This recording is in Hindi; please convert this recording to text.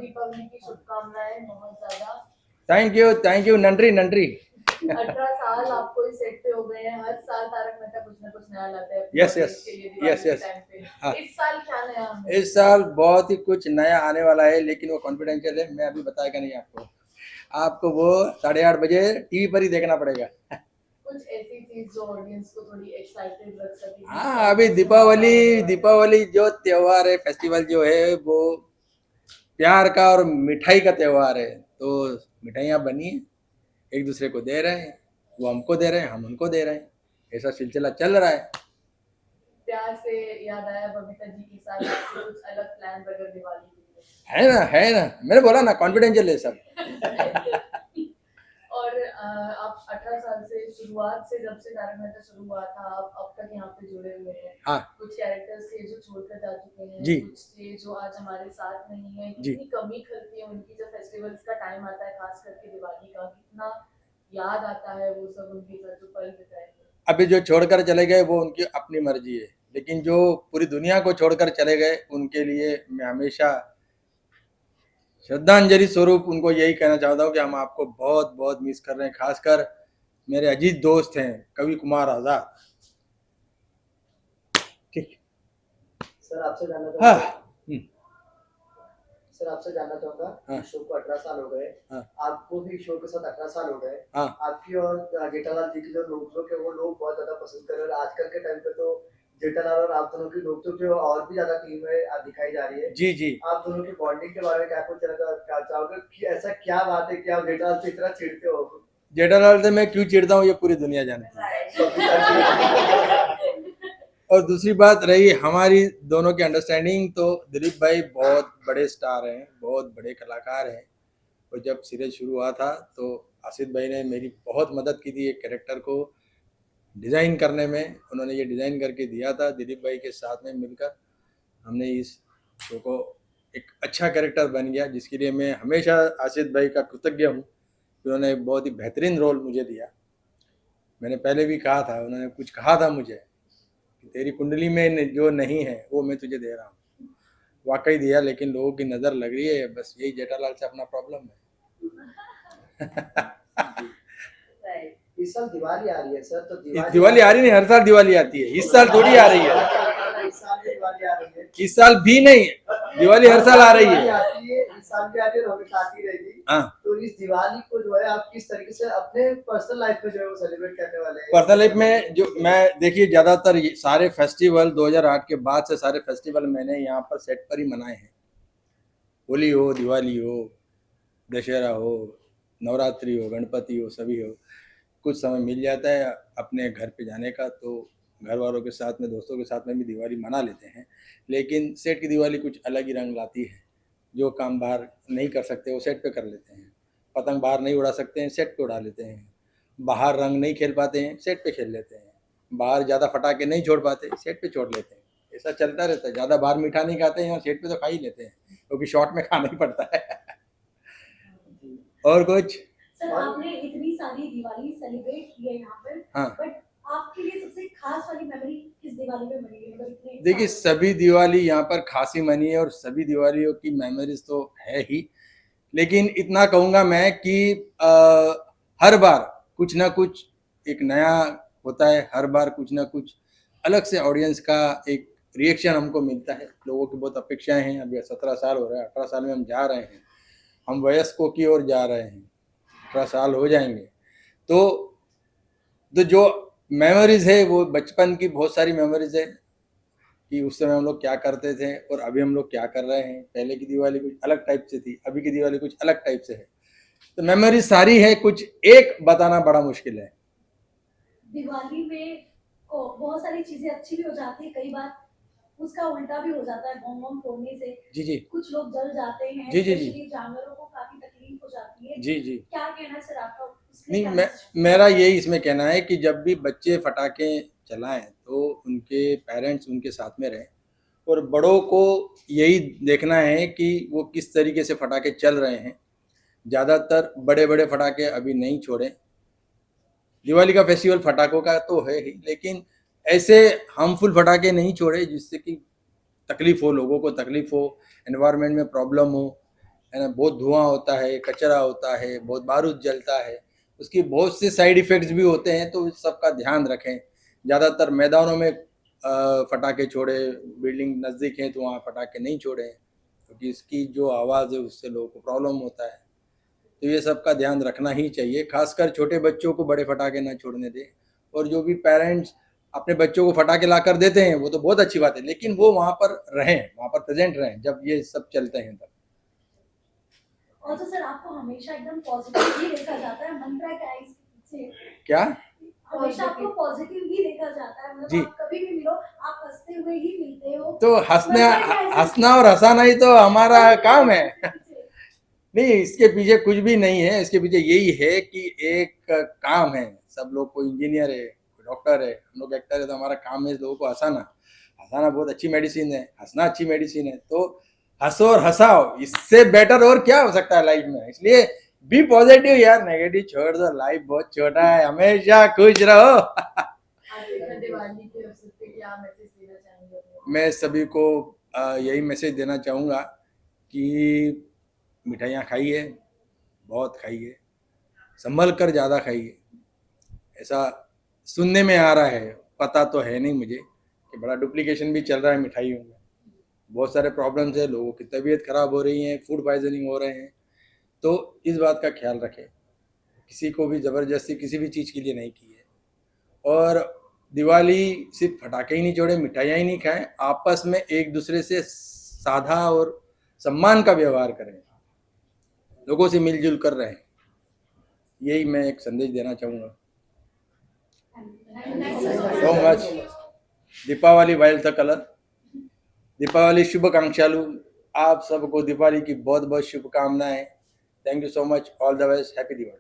दीपावली की शुभकामनाएं बहुत ज्यादा। Thank you नंट्री नंट्री। 18 साल आपको इस सेट पे हो गए हैं, हर साल तारक मेहता कुछ ना कुछ नया लाते हैं यस अपने यस audience के लिए दिवाली यस के यस टाइम पे। हाँ, इस साल क्या नया है? इस साल बहुत ही कुछ नया आने वाला है, लेकिन वो कॉन्फिडेंशियल है, मैं अभी बताएगा नहीं आपको। आपको वो 8:30 बजे टीवी पर ही देखना पड़ेगा। कुछ ऐसी चीज जो ऑडियंस को थोड़ी एक्साइटेड रख सके। हाँ, अभी दीपावली जो त्योहार है, फेस्टिवल जो है, वो प्यार का और मिठाई का त्योहार है। तो मिठाइयाँ बनी है, एक दूसरे को दे रहे हैं, वो हमको दे रहे हैं, हम उनको दे रहे हैं, ऐसा सिलसिला चल रहा है। प्यार से याद आया बबीता जी के साथ आपके कुछ अलग प्लान्स अगर दिवाली के लिए? है ना, मैंने बोला ना कॉन्फिडेंशियल है सब। और आप 18 साल से शुरुआत से जब से तारक मेहता शुरू हुआ था आप अब तक यहाँ पे जुड़े हुए हैं। हाँ कुछ कैरेक्टर्स थे जो छोड़कर जा चुके हैं, जी कुछ थे जो आज हमारे साथ नहीं है। जी। कितनी कमी खलती है उनकी जब फेस्टिवल्स का टाइम आता है, खास करके दिवाली का, कितना याद आता है वो सब उनके साथ जो पल बिताए थे। अभी जो छोड़कर चले गए वो उनकी अपनी मर्जी है, लेकिन जो पूरी दुनिया को छोड़कर चले गए उनके लिए मैं हमेशा श्रद्धांजलि स्वरूप उनको यही कहना चाहता हूँ कि हम आपको बहुत बहुत मिस कर रहे हैं। खासकर मेरे अजीज दोस्त हैं कवि कुमार आजाद। ठीक सर आपसे जानना हाँ चाहूंगा सर आपसे जानना चाहूंगा हाँ। शो को 18 साल हो गए। हाँ। आपको भी शो के साथ 18 साल हो गए। हाँ। आपकी और जेठालाल जी की जो नोकझोंक है वो लोग बहुत ज्यादा पसंद कर रहे हैं। आजकल के टाइम पे तो जेठालाल और आप दोनों की नोकझोंक जो और भी ज्यादा टीम में दिखाई जा रही है। जी जी। आप दोनों की बॉन्डिंग के बारे में क्या कुछ क्या चाहोगे कि ऐसा क्या बात है कि आप जेठालाल से इतना चिढ़ते हो? जेठालाल से मैं क्यों चिढ़ता हूँ ये पूरी दुनिया जानती है। और दूसरी बात रही हमारी दोनों की अंडरस्टैंडिंग, तो दिलीप भाई बहुत बड़े स्टार हैं, बहुत बड़े कलाकार हैं। और जब सीरीज शुरू हुआ था तो आसिफ भाई ने मेरी बहुत मदद की थी एक कैरेक्टर को डिज़ाइन करने में। उन्होंने ये डिज़ाइन करके दिया था, दिलीप भाई के साथ में मिलकर हमने इस शो को एक अच्छा कैरेक्टर बन गया, जिसके लिए मैं हमेशा आसिफ भाई का कृतज्ञ हूँ। उन्होंने एक बहुत ही बेहतरीन रोल मुझे दिया। मैंने पहले भी कहा था, उन्होंने कुछ कहा था मुझे कि तेरी कुंडली में जो नहीं है वो मैं तुझे दे रहा हूँ। वाकई दिया, लेकिन लोगों की नज़र लग रही है, बस यही जेठालाल से अपना प्रॉब्लम है। इस साल दिवाली आ रही है सर, तो दिवाली आ रही नहीं, हर साल दिवाली आती है, इस साल थोड़ी आ रही है। इस साल भी दिवाली आ रही है। इस साल भी नहीं, दिवाली हर साल आ रही है। इस साल भी आती है, हमेशा आती रहेगी। हाँ। तो इस दिवाली को जो है आप किस तरीके से अपने पर्सनल लाइफ में जो है वो सेलिब्रेट करने वाले हैं? पर्सनल लाइफ में जो मैं देखिए, ज़्यादातर सारे फेस्टिवल 2008 के बाद से सारे फेस्टिवल मैंने यहाँ पर सेट पर ही मनाए हैं। होली हो, दिवाली हो, दशहरा हो, नवरात्रि हो, गणपति हो, सभी हो। कुछ समय मिल जाता है अपने घर पे जाने का, तो घर वालों के साथ में, दोस्तों के साथ में भी दिवाली मना लेते हैं। लेकिन सेट की दिवाली कुछ अलग ही रंग लाती है। जो काम बाहर नहीं कर सकते वो सेट पे कर लेते हैं। पतंग बाहर नहीं उड़ा सकते हैं, सेट पे उड़ा लेते हैं। बाहर रंग नहीं खेल पाते हैं, सेट पे खेल लेते हैं। बाहर ज़्यादा फटाके नहीं छोड़ पाते, सेट पे छोड़ लेते हैं। ऐसा चलता रहता है। ज़्यादा बाहर मीठा नहीं खाते हैं और सेट पे तो खा ही लेते हैं, क्योंकि शॉर्ट में खाना ही पड़ता है। और कुछ सर, आपने इतनी सारी दिवाली सेलिब्रेट की है यहाँ पर। हाँ। बट आपके लिए सबसे खास वाली मेमोरी किस दिवाली पे बनी है? मतलब इतने देखिए, सभी दिवाली यहाँ पर खासी मनी है और सभी दिवालियों की मेमोरीज तो है ही, लेकिन इतना कहूँगा मैं कि हर बार कुछ ना कुछ एक नया होता है। हर बार कुछ ना कुछ अलग से ऑडियंस का एक रिएक्शन हमको मिलता है। लोगों की बहुत अपेक्षाएं हैं। अभी 17 साल हो रहा है, 18 साल में हम जा रहे हैं, हम वयस्कों की ओर जा रहे हैं, 18 साल हो जाएंगे। तो जो मेमोरीज है वो बचपन की बहुत सारी मेमोरीज है कि उस समय हम लोग क्या करते थे और अभी हम लोग क्या कर रहे हैं। पहले की दिवाली कुछ अलग टाइप से थी, अभी की दिवाली कुछ अलग टाइप से है। तो मेमोरी सारी है, कुछ एक बताना बड़ा मुश्किल है। दिवाली में बहुत सारी चीजें अच्छी भी हो जाती है, कई बार उसका उल्टा भी हो जाता है। बम बम फोड़ने से जी जी कुछ लोग जल जाते हैं। जी जी जी। जानवरों को काफी तकलीफ हो जाती है। जी जी। क्या कहना है सर आपका? नहीं, मेरा यही इसमें कहना है कि जब भी बच्चे फटाके चलाएं तो उनके पेरेंट्स उनके साथ में रहें, और बड़ों को यही देखना है कि वो किस तरीके से फटाके चल रहे हैं। ज़्यादातर बड़े बड़े फटाके अभी नहीं छोड़ें। दिवाली का फेस्टिवल फटाकों का तो है ही, लेकिन ऐसे हार्मफुल फटाके नहीं छोड़े जिससे कि तकलीफ हो, लोगों को तकलीफ हो, एनवायरनमेंट में प्रॉब्लम हो। है ना, बहुत धुआं होता है, कचरा होता है, बहुत बारूद जलता है, उसकी बहुत से साइड इफ़ेक्ट्स भी होते हैं, तो इस सब का ध्यान रखें। ज़्यादातर मैदानों में फटाके छोड़े, बिल्डिंग नज़दीक हैं तो वहाँ फटाके नहीं छोड़ें, क्योंकि इसकी जो आवाज़ है उससे लोगों को प्रॉब्लम होता है। तो ये सब का ध्यान रखना ही चाहिए, खासकर छोटे बच्चों को बड़े फटाके ना छोड़ने दें। और जो भी पेरेंट्स अपने बच्चों को फटाके ला कर देते हैं वो तो बहुत अच्छी बात है, लेकिन वो वहाँ पर रहें, वहाँ पर प्रेजेंट रहें जब ये सब चलते हैं तब। और तो सर आपको हमेशा एकदम पॉजिटिव ही देखा जाता है, मंत्रा क्या है इसके पीछे? क्या? हमेशा आपको पॉजिटिव ही देखा जाता है, मतलब जी। आप कभी भी मिलो आप हंसते हुए ही मिलते हो। तो हंसना और हंसाना ही तो हमारा काम है। नहीं, इसके पीछे कुछ भी नहीं है, इसके पीछे यही है कि एक काम है, सब लोग, कोई इंजीनियर है, कोई डॉक्टर है, हम लोग एक्टर है, तो हमारा काम है लोगों को हंसाना। हंसाना बहुत अच्छी मेडिसिन है, हंसना अच्छी मेडिसिन है, तो हंसो और हंसाओ, इससे बेटर और क्या हो सकता है लाइफ में। इसलिए बी पॉजिटिव यार, नेगेटिव छोड़ दो, लाइफ बहुत छोटा है, हमेशा खुश रहो। दिवाली के अवसर पे क्या मैसेज देना चाहेंगे? मैं सभी को यही मैसेज देना चाहूँगा कि मिठाइयाँ खाइए, बहुत खाइए, संभल कर ज़्यादा खाइए। ऐसा सुनने में आ रहा है, पता तो है नहीं मुझे, कि बड़ा डुप्लीकेशन भी चल रहा है मिठाइयों में, बहुत सारे प्रॉब्लम्स है, लोगों की तबीयत खराब हो रही है, फूड पॉइजनिंग हो रहे हैं। तो इस बात का ख्याल रखें, किसी को भी ज़बरदस्ती किसी भी चीज़ के लिए नहीं की है। और दिवाली सिर्फ फटाके ही नहीं छोड़े, मिठाइयाँ ही नहीं खाएं, आपस में एक दूसरे से साधा और सम्मान का व्यवहार करें, लोगों से मिलजुल कर रहें। यही मैं एक संदेश देना चाहूँगा। So much. Deepavali while the colour. Deepavali शुभकांक्षालु। आप सबको दीपावली की बहुत बहुत शुभकामनाएं। Thank you so much. All the best. Happy Diwali.